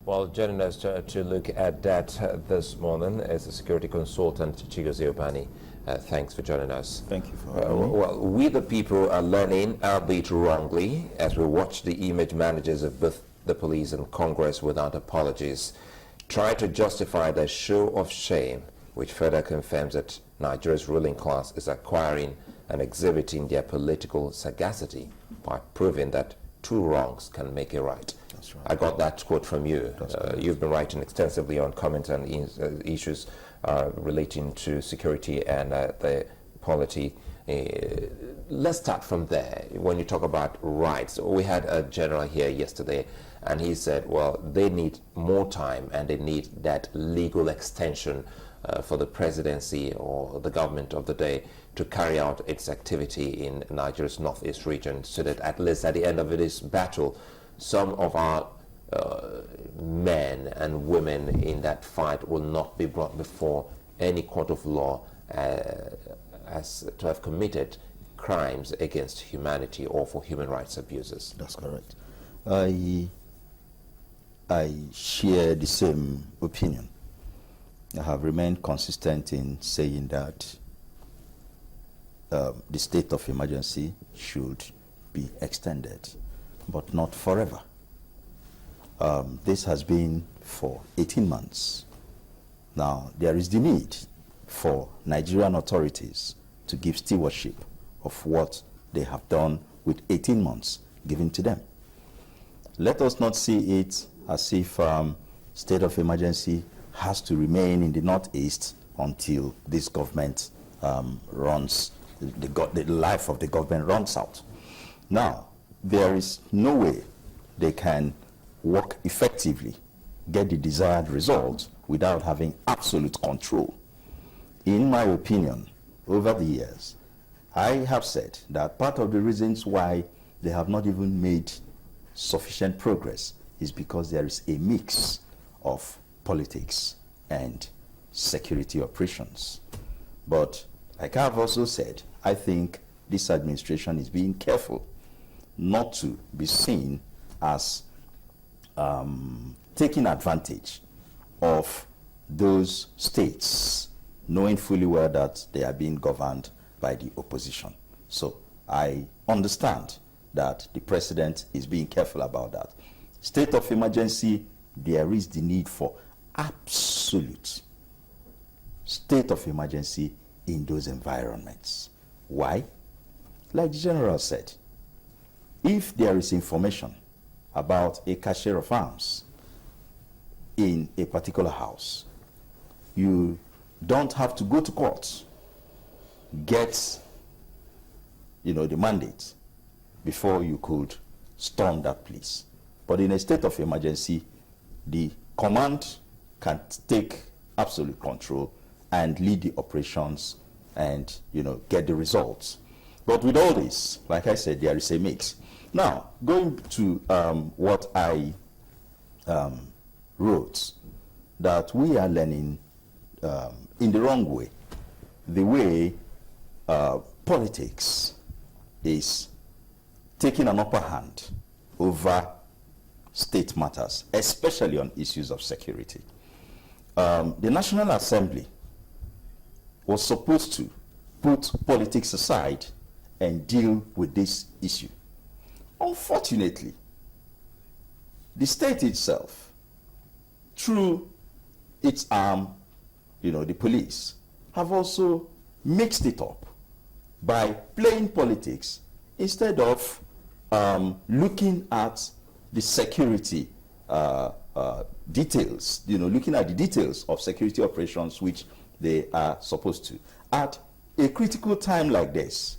Well, joining us to look at that this morning is the security consultant, Chigozie Obani. Thanks for joining us. Thank you for having me. Well, we the people are learning, albeit wrongly, as we watch the image managers of both the police and Congress without apologies try to justify their show of shame, which further confirms that Nigeria's ruling class is acquiring and exhibiting their political sagacity by proving that two wrongs can make a right. That's right. I got that quote from you. You've been writing extensively on comments and issues relating to security and the polity. Let's start from there. When you talk about rights, we had a general here yesterday, and he said, well, they need more time and they need that legal extension for the presidency or the government of the day to carry out its activity in Nigeria's northeast region, so that at least at the end of this battle, some of our men and women in that fight will not be brought before any court of law as to have committed crimes against humanity or for human rights abuses. That's correct. I share the same opinion. I have remained consistent in saying that the state of emergency should be extended, but not forever. This has been for 18 months. Now, there is the need for Nigerian authorities to give stewardship of what they have done with 18 months given to them. Let us not see it as if state of emergency has to remain in the northeast until this government runs, the life of the government runs out. Now, there is no way they can work effectively, get the desired result without having absolute control. In my opinion, over the years, I have said that part of the reasons why they have not even made sufficient progress is because there is a mix of politics and security operations. But like I've also said, I think this administration is being careful not to be seen as taking advantage of those states, knowing fully well that they are being governed by the opposition. So I understand that the president is being careful about that. State of emergency, there is the need for absolute state of emergency in those environments. Why? Like the general said, if there is information about a cache of arms in a particular house, you don't have to go to court, get the mandate before you could storm that place. But in a state of emergency, the command can take absolute control and lead the operations and get the results. But with all this, like I said, there is a mix. Now, going to what I wrote, that we are learning in the wrong way, the way politics is taking an upper hand over state matters, especially on issues of security. The National Assembly was supposed to put politics aside and deal with this issue. Unfortunately, the state itself, through its arm, the police, have also mixed it up by playing politics instead of looking at the security details, looking at the details of security operations which they are supposed to. At a critical time like this,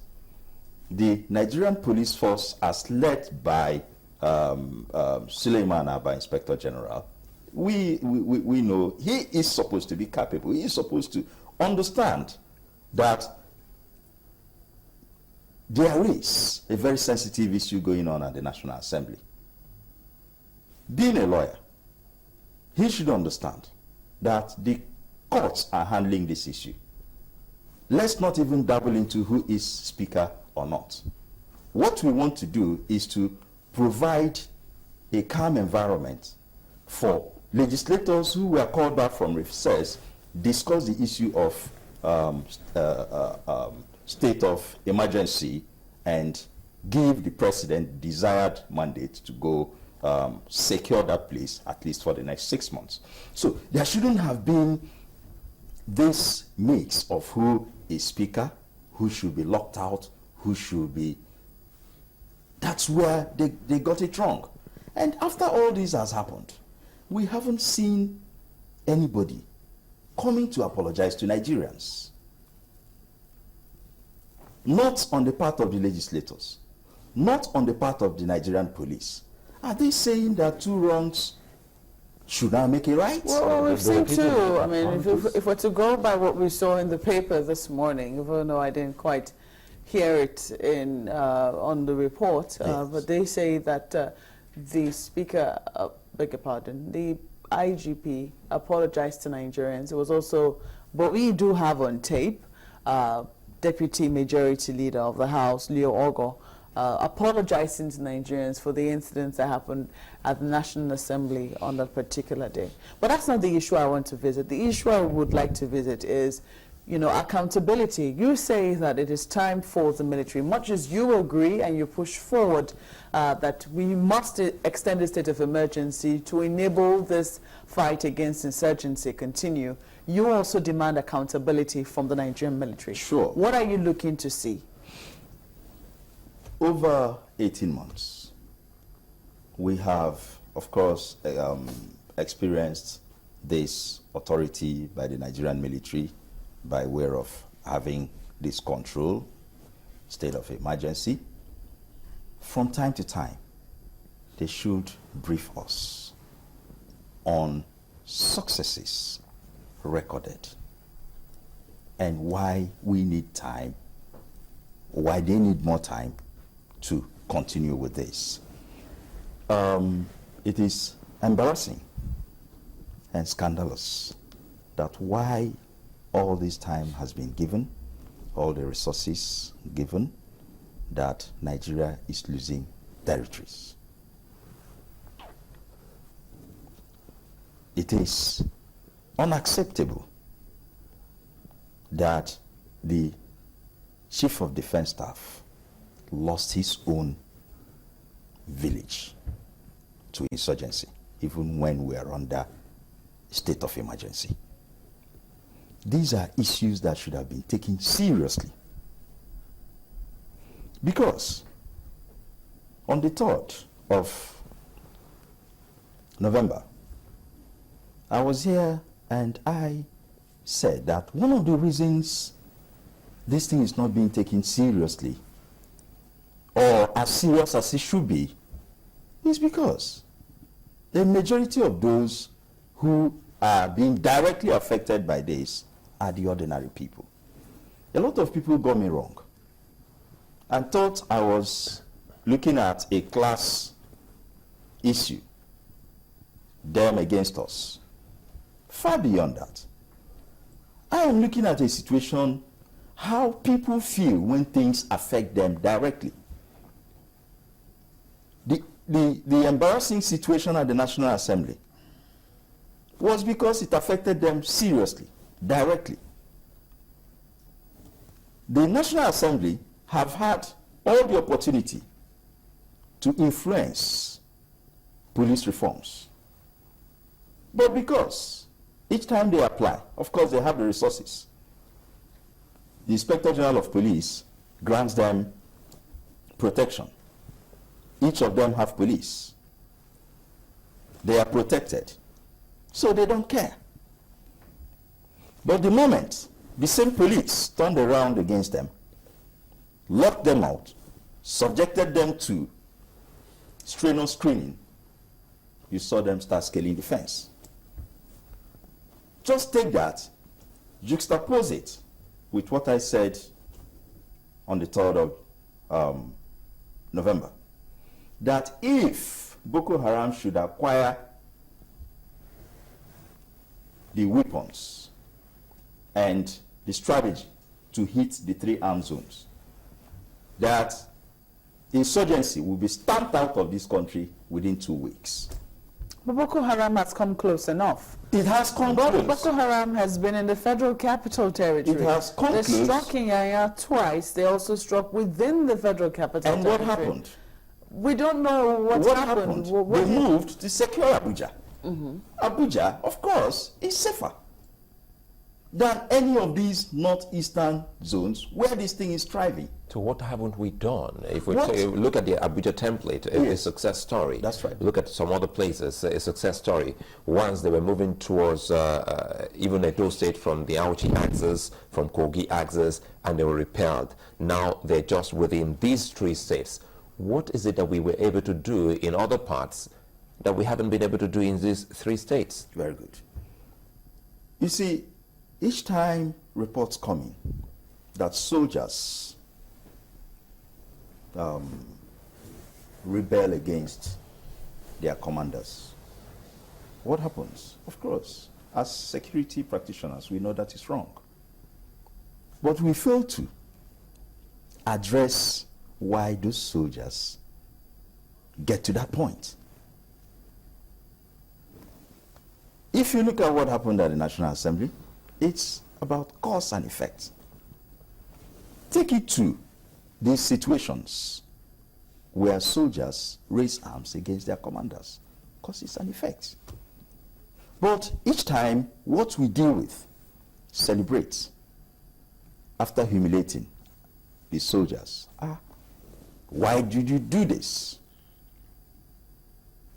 the Nigerian police force, as led by Suleiman Abba, Inspector General, we know he is supposed to be capable. He is supposed to understand that there is a very sensitive issue going on at the National Assembly. Being a lawyer, he should understand that the courts are handling this issue. Let's not even dabble into who is speaker or not. What we want to do is to provide a calm environment for legislators who were called back from recess discussed the issue of state of emergency and give the president desired mandate to go secure that place at least for the next 6 months. So there shouldn't have been this mix of who is speaker, who should be locked out, who should be... That's where they got it wrong. And after all this has happened, we haven't seen anybody coming to apologize to Nigerians. Not on the part of the legislators, not on the part of the Nigerian police. Are they saying that two wrongs should now make it right? Well, we've seen too. I mean, if we're to go by what we saw in the paper this morning, even though I didn't quite hear it in on the report, yes. But they say that the speaker, beg your pardon, the IGP apologized to Nigerians. It was also, but we do have on tape, Deputy Majority Leader of the House, Leo Ogo, apologizing to Nigerians for the incidents that happened at the National Assembly on that particular day. But that's not the issue I want to visit. The issue I would like to visit is, you know, accountability. You say that it is time for the military, much as you agree and you push forward that we must extend the state of emergency to enable this fight against insurgency continue. You also demand accountability from the Nigerian military. Sure. What are you looking to see? Over 18 months, we have, of course, experienced this authority by the Nigerian military by way of having this control, state of emergency. From time to time, they should brief us on successes recorded and why we need time, why they need more time to continue with this. It is embarrassing and scandalous that why all this time has been given, all the resources given, that Nigeria is losing territories. It is unacceptable that the Chief of Defense Staff lost his own village to insurgency, even when we are under state of emergency. These are issues that should have been taken seriously. Because on the 3rd of November, I was here and I said that one of the reasons this thing is not being taken seriously, or as serious as it should be, is because the majority of those who are being directly affected by this are the ordinary people. A lot of people got me wrong and thought I was looking at a class issue, them against us. Far beyond that. I am looking at a situation, how people feel when things affect them directly. The embarrassing situation at the National Assembly was because it affected them seriously, directly. The National Assembly have had all the opportunity to influence police reforms. But because each time they apply, of course they have the resources, the Inspector General of Police grants them protection. Each of them have police. They are protected. So they don't care. But the moment the same police turned around against them, locked them out, subjected them to strenuous screening, you saw them start scaling the fence. Just take that, juxtapose it with what I said on the 3rd of November, that if Boko Haram should acquire the weapons and the strategy to hit the 3 armed zones, that insurgency will be stamped out of this country within 2 weeks. But Boko Haram has come close enough. It has come close. Boko Haram has been in the Federal Capital Territory. It has come They close. struck in Yaya twice. They also struck within the Federal Capital And Territory. what happened? We don't know what happened. They moved to secure Abuja. Abuja, of course, is safer than any of these northeastern zones where this thing is thriving. So what haven't we done? If we What? look at the Abuja template, a success story. That's right. Look at some other places, a success story. Once they were moving towards even Edo State from the Auchi axis, from Kogi axis, and they were repelled. Now they're just within these 3 states. What is it that we were able to do in other parts that we haven't been able to do in these 3 states? Very good. You see, each time reports come in that soldiers rebel against their commanders, what happens? Of course, as security practitioners, we know that is wrong. But we fail to address why those soldiers get to that point. If you look at what happened at the National Assembly, it's about cause and effect. Take it to these situations where soldiers raise arms against their commanders. Causes and effects. But each time, what we deal with celebrates after humiliating the soldiers. Why did you do this?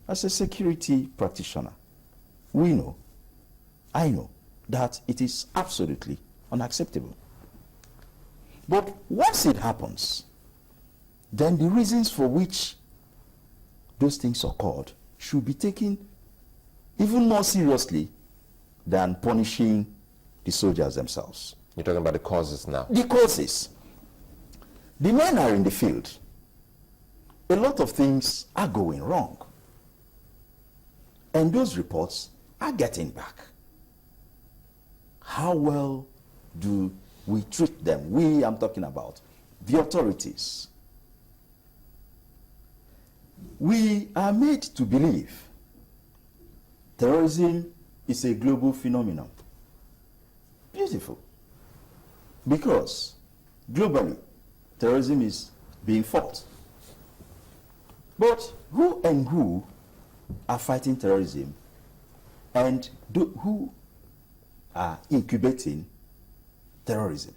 As a security practitioner, we know, I know, that it is absolutely unacceptable. But once it happens, then the reasons for which those things occurred should be taken even more seriously than punishing the soldiers themselves. You're talking about the causes now. The causes. The men are in the field. A lot of things are going wrong. And those reports are getting back. How well do we treat them? I'm talking about the authorities. We are made to believe terrorism is a global phenomenon. Beautiful. Because globally, terrorism is being fought. But who are fighting terrorism and who are incubating terrorism?